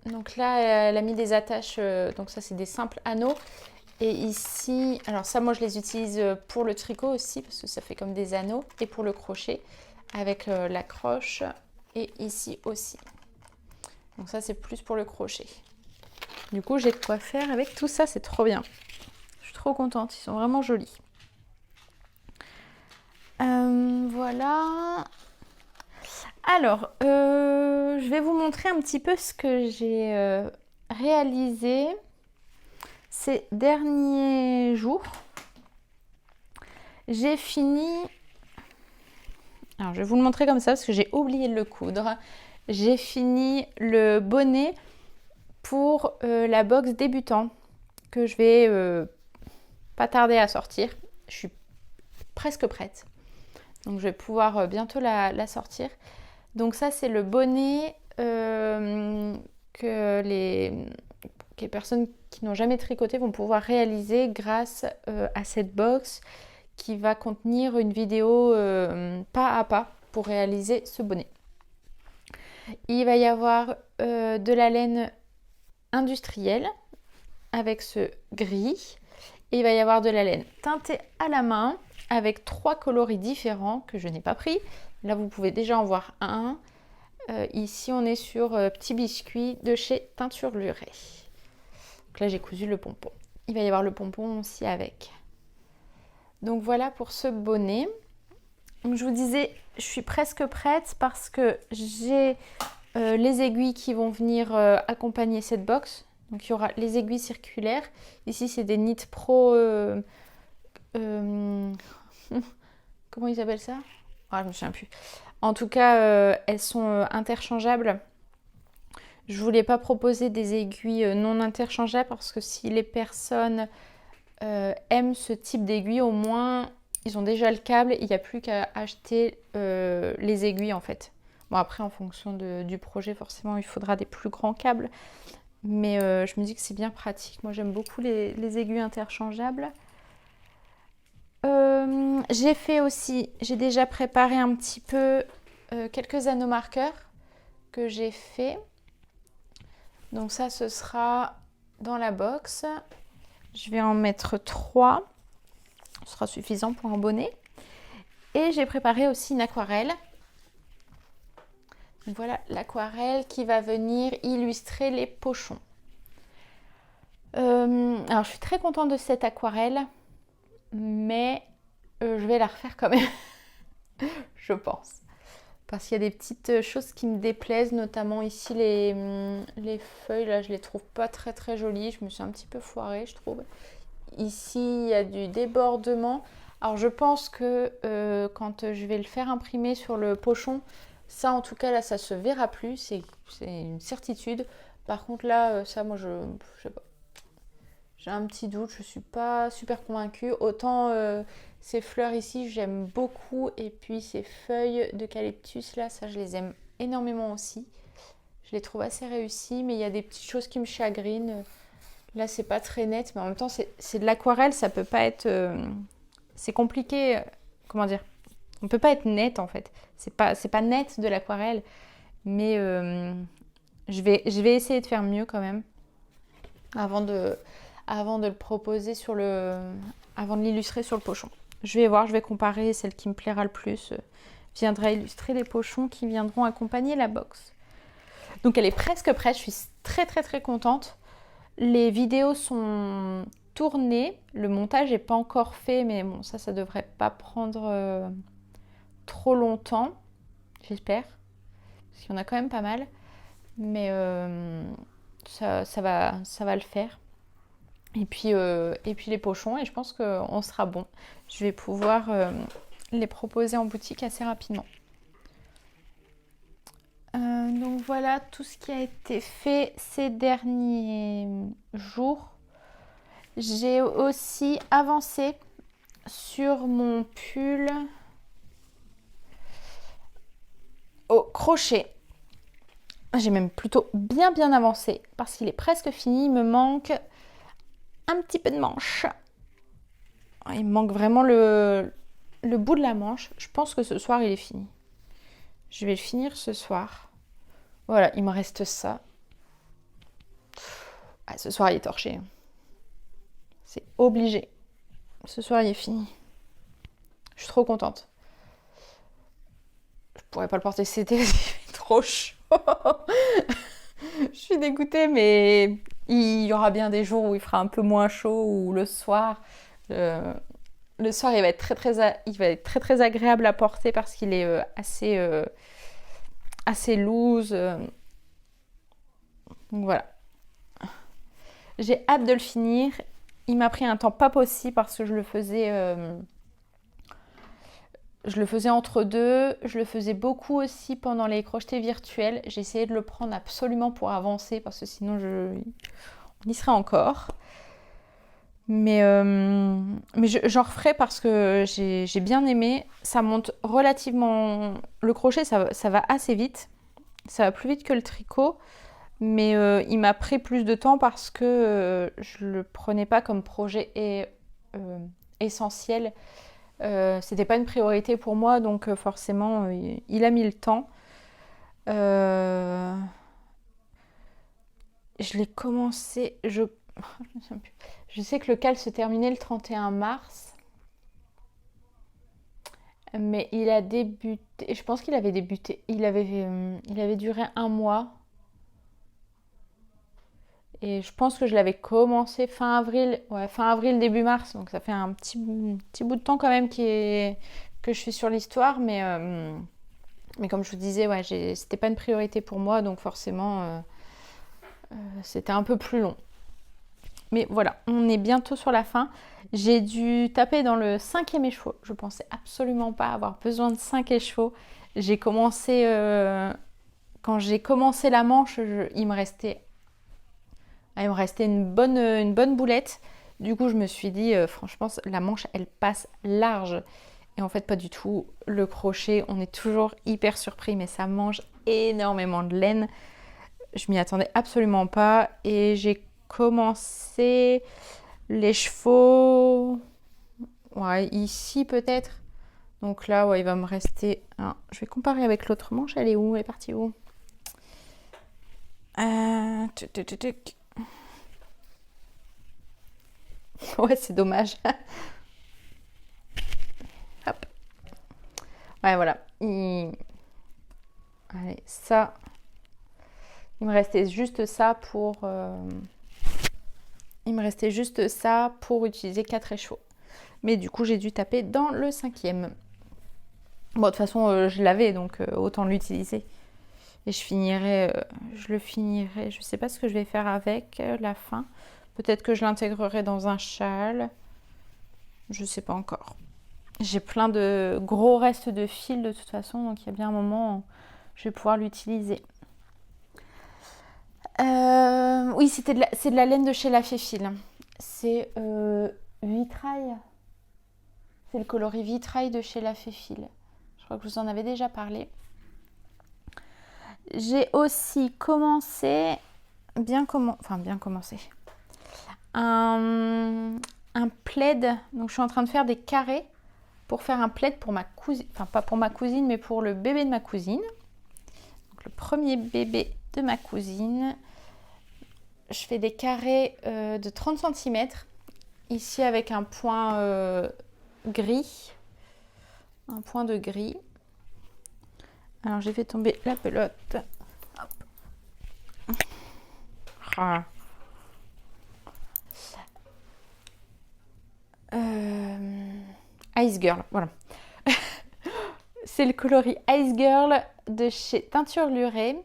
elle a mis des attaches. Donc ça, c'est des simples anneaux. Et ici, alors ça, moi, je les utilise pour le tricot aussi parce que ça fait comme des anneaux. Et pour le crochet avec l'accroche. Et ici aussi. Donc ça, c'est plus pour le crochet. Du coup, j'ai de quoi faire avec tout ça. C'est trop bien. Je suis trop contente. Ils sont vraiment jolis. Voilà. Alors, je vais vous montrer un petit peu ce que j'ai réalisé ces derniers jours. J'ai fini... Alors, je vais vous le montrer comme ça parce que j'ai oublié de le coudre. J'ai fini le bonnet pour la box débutant que je vais pas tarder à sortir. Je suis presque prête. Donc, je vais pouvoir bientôt la sortir. Donc ça, c'est le bonnet que les personnes qui n'ont jamais tricoté vont pouvoir réaliser grâce à cette box qui va contenir une vidéo pas à pas pour réaliser ce bonnet. Il va y avoir de la laine industrielle avec ce gris. Et il va y avoir de la laine teintée à la main avec 3 coloris différents que je n'ai pas pris. Là, vous pouvez déjà en voir un. Ici, on est sur Petit Biscuit de chez Teinture Lurée. Donc là, j'ai cousu le pompon. Il va y avoir le pompon aussi avec. Donc voilà pour ce bonnet. Donc, je vous disais, je suis presque prête parce que j'ai les aiguilles qui vont venir accompagner cette box. Donc il y aura les aiguilles circulaires. Ici, c'est des Knit Pro... comment ils appellent ça? Je me souviens plus. En tout cas, elles sont interchangeables. Je voulais pas proposer des aiguilles non interchangeables parce que si les personnes aiment ce type d'aiguille, au moins ils ont déjà le câble. Il n'y a plus qu'à acheter les aiguilles en fait. Bon, après, en fonction du projet, forcément, il faudra des plus grands câbles. Mais je me dis que c'est bien pratique. Moi, j'aime beaucoup les aiguilles interchangeables. J'ai déjà préparé un petit peu quelques anneaux marqueurs que j'ai fait. Donc ça, ce sera dans la box. Je vais en mettre 3. Ce sera suffisant pour un bonnet. Et j'ai préparé aussi une aquarelle. Donc voilà l'aquarelle qui va venir illustrer les pochons. Alors je suis très contente de cette aquarelle, mais je vais la refaire quand même, je pense. Parce qu'il y a des petites choses qui me déplaisent, notamment ici les feuilles, là je les trouve pas très très jolies. Je me suis un petit peu foirée, je trouve. Ici il y a du débordement. Alors je pense que quand je vais le faire imprimer sur le pochon, ça en tout cas là ça se verra plus, c'est une certitude. Par contre là, ça moi je sais pas. J'ai un petit doute, je suis pas super convaincue. Autant ces fleurs ici, j'aime beaucoup. Et puis ces feuilles d'eucalyptus là, ça je les aime énormément aussi. Je les trouve assez réussies, mais il y a des petites choses qui me chagrinent. Là, c'est pas très net, mais en même temps, c'est de l'aquarelle, ça peut pas être... c'est compliqué, comment dire? On peut pas être net en fait. C'est pas net de l'aquarelle, mais je vais essayer de faire mieux quand même avant de le proposer avant de l'illustrer sur le pochon. Je vais voir, je vais comparer celle qui me plaira le plus. Viendra illustrer les pochons qui viendront accompagner la box. Donc elle est presque prête, je suis très très très contente. Les vidéos sont tournées, le montage n'est pas encore fait, mais bon, ça devrait pas prendre trop longtemps, j'espère. Parce qu'il y en a quand même pas mal, mais ça va le faire. Et puis les pochons, et je pense qu'on sera bon. Je vais pouvoir les proposer en boutique assez rapidement. Donc voilà tout ce qui a été fait ces derniers jours. J'ai aussi avancé sur mon pull au crochet. J'ai même plutôt bien avancé parce qu'il est presque fini. Il me manque un petit peu de manche. Il me manque vraiment le bout de la manche. Je pense que ce soir il est fini. Je vais le finir ce soir. Voilà, il me reste ça. Ah, ce soir il est torché. C'est obligé. Ce soir il est fini. Je suis trop contente. Je pourrais pas le porter cet été, c'est trop chaud. Je suis dégoûtée, mais il y aura bien des jours où il fera un peu moins chaud, ou le soir. Le soir, il va être très agréable à porter parce qu'il est assez loose. Donc voilà. J'ai hâte de le finir. Il m'a pris un temps pas possible parce que je le faisais entre deux. Je le faisais beaucoup aussi pendant les crochetés virtuels. J'ai essayé de le prendre absolument pour avancer parce que sinon on y serait encore. Mais j'en referai parce que j'ai bien aimé. Ça monte relativement... Le crochet, ça va assez vite. Ça va plus vite que le tricot. Mais il m'a pris plus de temps parce que je le prenais pas comme projet essentiel. C'était pas une priorité pour moi, donc forcément, il a mis le temps. Je l'ai commencé... Je sais que le cal se terminait le 31 mars. Mais il a débuté... Je pense qu'il avait débuté... Il avait duré 1 mois. Et je pense que je l'avais commencé fin avril, début mars. Donc ça fait un petit bout de temps quand même que je suis sur l'histoire. Mais comme je vous disais, c'était pas une priorité pour moi. Donc forcément, c'était un peu plus long. Mais voilà, on est bientôt sur la fin. J'ai dû taper dans le 5e écheveau. Je pensais absolument pas avoir besoin de 5 écheveaux. J'ai commencé... quand j'ai commencé la manche, il me restait une bonne boulette. Du coup, je me suis dit, franchement, la manche, elle passe large. Et en fait, pas du tout. Le crochet, on est toujours hyper surpris, mais ça mange énormément de laine. Je m'y attendais absolument pas. Et j'ai commencé les chevaux... Ouais, ici peut-être. Donc là, il va me rester... je vais comparer avec l'autre manche. Elle est où? Elle est partie où? Ouais, c'est dommage. Hop. Ouais, voilà. Allez, ça. Il me restait juste ça pour... utiliser 4 écheveaux. Mais du coup, j'ai dû taper dans le 5e. Bon, de toute façon, je l'avais, donc autant l'utiliser. Et je le finirai. Je sais pas ce que je vais faire avec la fin. Peut-être que je l'intégrerai dans un châle. Je sais pas encore. J'ai plein de gros restes de fil de toute façon, donc il y a bien un moment où je vais pouvoir l'utiliser. Oui, c'est de la laine de chez La Féfile. C'est vitrail. C'est le coloris vitrail de chez La Féfile. Je crois que je vous en avais déjà parlé. J'ai aussi commencé, un plaid. Donc je suis en train de faire des carrés pour faire un plaid pour ma cousine. Enfin, pas pour ma cousine, mais pour le bébé de ma cousine. Donc le premier bébé de ma cousine. Je fais des carrés de 30 cm. Ici avec un point gris. Un point de gris. Alors j'ai fait tomber la pelote. Hop. Ah. Ice Girl, voilà. C'est le coloris Ice Girl de chez Teinture Lurée.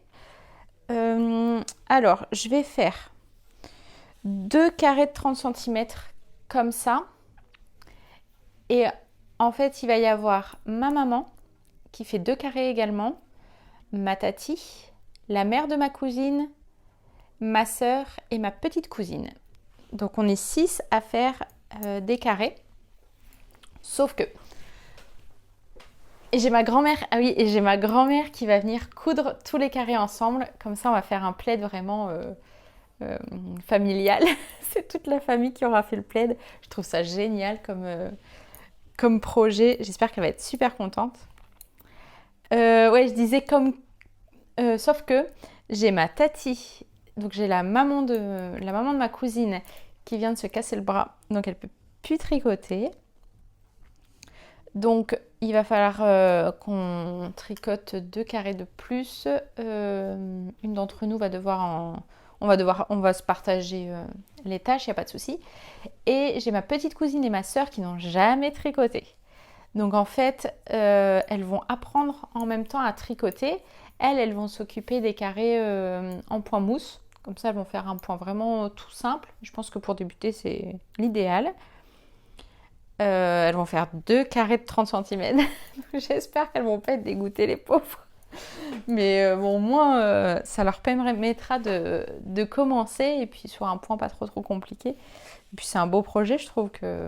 Alors, je vais faire 2 carrés de 30 centimètres comme ça. Et en fait, il va y avoir ma maman qui fait 2 carrés également, ma tati, la mère de ma cousine, ma sœur et ma petite cousine. Donc on est 6 à faire des carrés. Sauf que et j'ai ma grand-mère, qui va venir coudre tous les carrés ensemble. Comme ça, on va faire un plaid vraiment familial. C'est toute la famille qui aura fait le plaid. Je trouve ça génial comme projet. J'espère qu'elle va être super contente. Ouais, je disais sauf que j'ai ma tati, donc j'ai la maman de ma cousine qui vient de se casser le bras. Donc elle peut plus tricoter. Donc, il va falloir qu'on tricote 2 carrés de plus. Une d'entre nous va on va se partager les tâches, il n'y a pas de souci. Et j'ai ma petite cousine et ma sœur qui n'ont jamais tricoté. Donc, en fait, elles vont apprendre en même temps à tricoter. Elles vont s'occuper des carrés en point mousse. Comme ça, elles vont faire un point vraiment tout simple. Je pense que pour débuter, c'est l'idéal. Elles vont faire 2 carrés de 30 cm. J'espère qu'elles vont pas être dégoûtées, les pauvres. Mais bon, au moins, ça leur permettra de commencer et puis sur un point pas trop compliqué. Et puis c'est un beau projet, je trouve que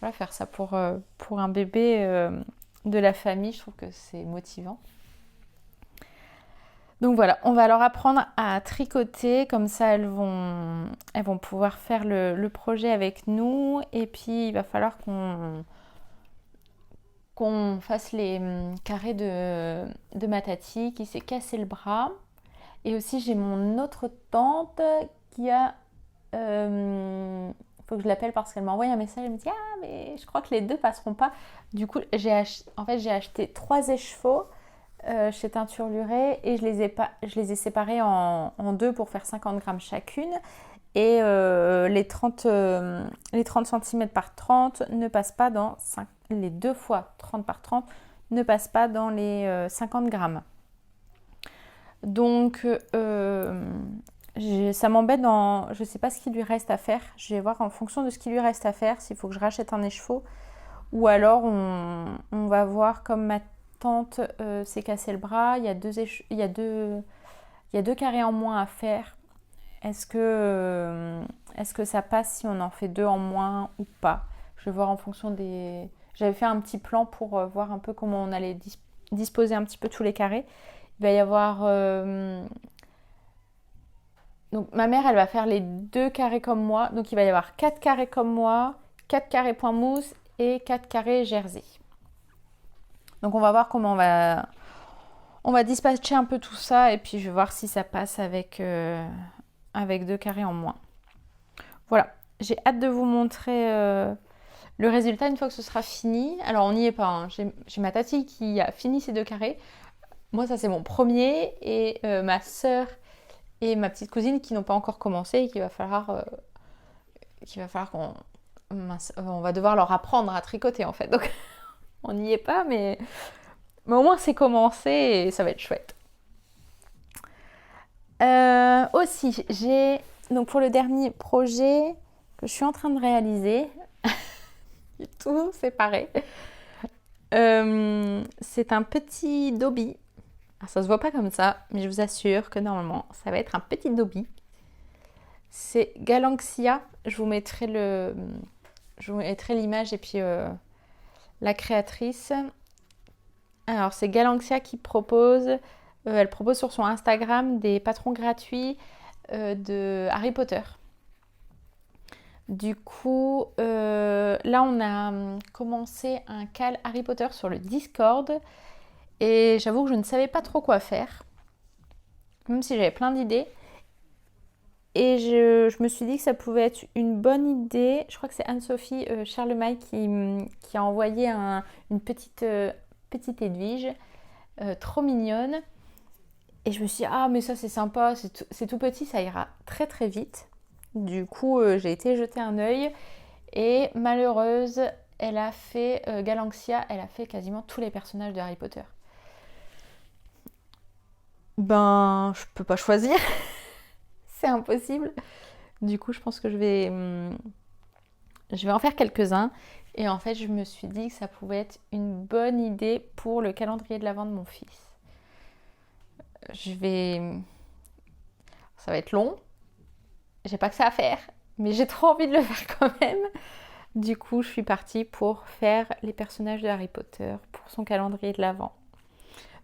voilà, faire ça pour un bébé de la famille, je trouve que c'est motivant. Donc voilà, on va leur apprendre à tricoter, comme ça elles vont pouvoir faire le projet avec nous. Et puis il va falloir qu'on fasse les carrés de ma tati qui s'est cassé le bras. Et aussi j'ai mon autre tante qui a... faut que je l'appelle parce qu'elle m'a envoyé un message, elle me dit « Ah mais je crois que les deux passeront pas ». Du coup j'ai acheté 3 échevaux chez Teinture Lurée et je les ai séparés en 2 pour faire 50 grammes chacune. Et les 30 cm par 30 ne passent pas dans les 2 fois 30 par 30 ne passent pas dans les 50 grammes. Donc ça m'embête je sais pas ce qu'il lui reste à faire. Je vais voir en fonction de ce qu'il lui reste à faire s'il faut que je rachète un écheveau ou alors on va voir comme ma tante s'est cassé le bras, il y a deux carrés en moins à faire. Est-ce que ça passe si on en fait 2 en moins ou pas? Je vais voir en fonction des... J'avais fait un petit plan pour voir un peu comment on allait disposer un petit peu tous les carrés. Il va y avoir... Donc ma mère, elle va faire les 2 carrés comme moi. Donc il va y avoir 4 carrés comme moi, 4 carrés point mousse et 4 carrés jersey. Donc on va voir comment on va dispatcher un peu tout ça et puis je vais voir si ça passe avec 2 carrés en moins. Voilà, j'ai hâte de vous montrer le résultat une fois que ce sera fini. Alors on n'y est pas, hein. J'ai ma tati qui a fini ses 2 carrés. Moi ça c'est mon premier et ma sœur et ma petite cousine qui n'ont pas encore commencé et qu'il va falloir on va devoir leur apprendre à tricoter en fait. Donc on n'y est pas, mais au moins c'est commencé et ça va être chouette. Aussi, donc pour le dernier projet que je suis en train de réaliser, tout séparé, c'est un petit dobby. Alors, ça se voit pas comme ça, mais je vous assure que normalement ça va être un petit dobby. C'est Galanxia. Je vous mettrai l'image et puis la créatrice. Alors c'est Galanxia qui elle propose sur son Instagram des patrons gratuits de Harry Potter. Du coup, là on a commencé un call Harry Potter sur le Discord et j'avoue que je ne savais pas trop quoi faire, même si j'avais plein d'idées. Et je me suis dit que ça pouvait être une bonne idée. Je crois que c'est Anne-Sophie Charlemagne qui a envoyé une petite Edwige trop mignonne. Et je me suis dit, ah mais ça c'est sympa, c'est tout petit, ça ira très très vite. Du coup, j'ai été jeter un œil et malheureuse, elle a fait Galanxia, elle a fait quasiment tous les personnages de Harry Potter. Ben, je peux pas choisir. C'est impossible. Du coup, je pense que je vais en faire quelques-uns. Et en fait, je me suis dit que ça pouvait être une bonne idée pour le calendrier de l'Avent de mon fils. Ça va être long. J'ai pas que ça à faire, mais j'ai trop envie de le faire quand même. Du coup, je suis partie pour faire les personnages de Harry Potter pour son calendrier de l'Avent.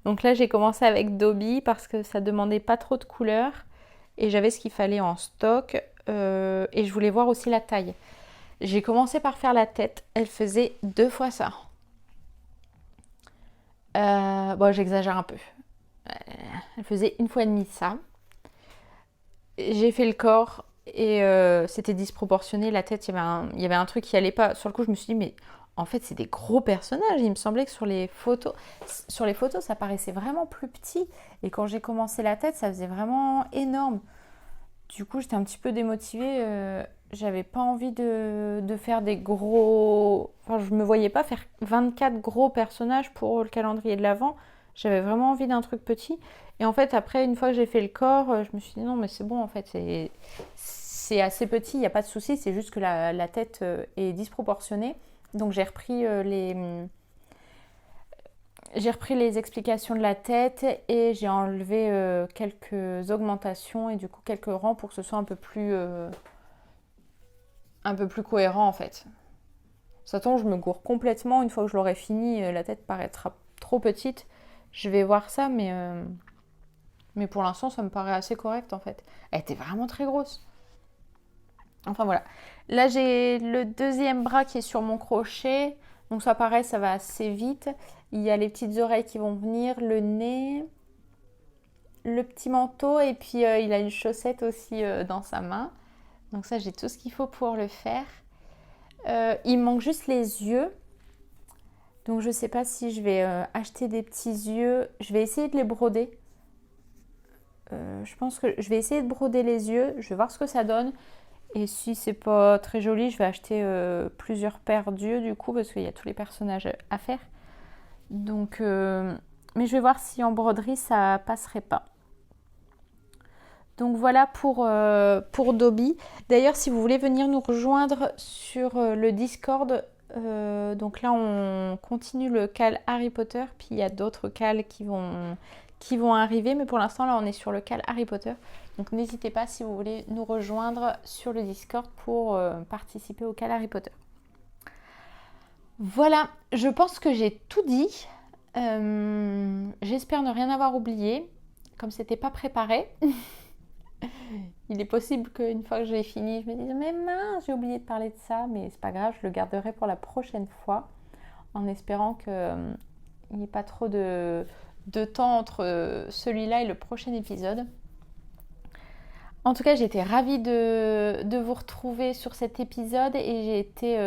Donc là, j'ai commencé avec Dobby parce que ça demandait pas trop de couleurs et j'avais ce qu'il fallait en stock et je voulais voir aussi la taille. J'ai commencé par faire la tête. Elle faisait 2 fois ça. Bon, j'exagère un peu. Elle faisait 1 fois et demie ça. J'ai fait le corps et c'était disproportionné. La tête, il y avait un truc qui allait pas. Sur le coup, je me suis dit, mais en fait, c'est des gros personnages. Il me semblait que sur les photos, ça paraissait vraiment plus petit. Et quand j'ai commencé la tête, ça faisait vraiment énorme. Du coup, j'étais un petit peu démotivée. J'avais pas envie de faire des gros... Enfin, je me voyais pas faire 24 gros personnages pour le calendrier de l'Avent. J'avais vraiment envie d'un truc petit. Et en fait, après, une fois que j'ai fait le corps, je me suis dit non, mais c'est bon, en fait, c'est assez petit, il n'y a pas de souci. C'est juste que la tête est disproportionnée. Donc, j'ai repris les explications de la tête et j'ai enlevé quelques augmentations et du coup quelques rangs pour que ce soit un peu plus cohérent en fait. Ça tombe, je me gourre complètement. Une fois que je l'aurai fini, la tête paraîtra trop petite. Je vais voir ça, mais pour l'instant, ça me paraît assez correct en fait. Elle était vraiment très grosse. Enfin voilà. Là, j'ai le deuxième bras qui est sur mon crochet. Donc ça pareil, ça va assez vite. Il y a les petites oreilles qui vont venir, le nez, le petit manteau et puis il a une chaussette aussi dans sa main. Donc ça, j'ai tout ce qu'il faut pour le faire. Il manque juste les yeux. Donc je ne sais pas si je vais acheter des petits yeux. Je vais essayer de les broder. Je pense que je vais essayer de broder les yeux. Je vais voir ce que ça donne. Et si c'est pas très joli, je vais acheter plusieurs paires d'yeux du coup parce qu'il y a tous les personnages à faire. Donc, mais je vais voir si en broderie ça passerait pas. Donc voilà pour Dobby. D'ailleurs, si vous voulez venir nous rejoindre sur le Discord, donc là on continue le cal Harry Potter, puis il y a d'autres cals qui vont arriver, mais pour l'instant là on est sur le cal Harry Potter. Donc n'hésitez pas si vous voulez nous rejoindre sur le Discord pour participer au cal Harry Potter. Voilà, je pense que j'ai tout dit. J'espère ne rien avoir oublié, comme c'était pas préparé. Il est possible qu'une fois que j'ai fini, je me dise mais mince, j'ai oublié de parler de ça, mais c'est pas grave, je le garderai pour la prochaine fois, en espérant qu'il n'y ait pas trop de temps entre celui-là et le prochain épisode. En tout cas, j'étais ravie de vous retrouver sur cet épisode et j'ai été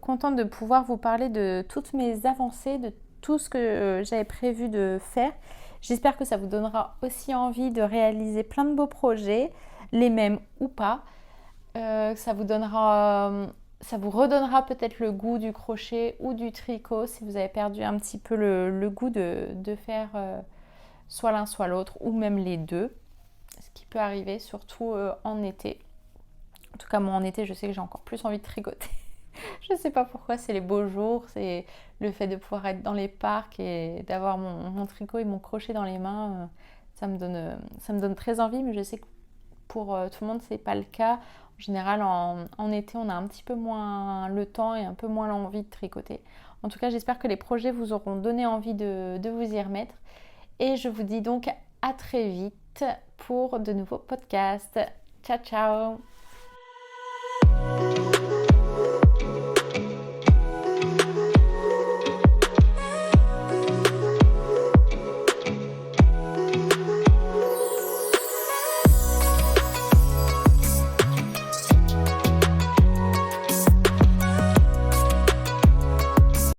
contente de pouvoir vous parler de toutes mes avancées, de tout ce que j'avais prévu de faire. J'espère que ça vous donnera aussi envie de réaliser plein de beaux projets, les mêmes ou pas. Ça vous redonnera peut-être le goût du crochet ou du tricot si vous avez perdu un petit peu le goût de faire soit l'un soit l'autre ou même les deux. Ce qui peut arriver surtout en été. En tout cas moi en été je sais que j'ai encore plus envie de tricoter. Je ne sais pas pourquoi, c'est les beaux jours, c'est le fait de pouvoir être dans les parcs et d'avoir mon tricot et mon crochet dans les mains, ça me donne très envie, mais je sais que pour tout le monde c'est pas le cas. En général en été on a un petit peu moins le temps et un peu moins l'envie de tricoter. En tout cas j'espère que les projets vous auront donné envie de vous y remettre et je vous dis donc à très vite pour de nouveaux podcasts. Ciao ciao.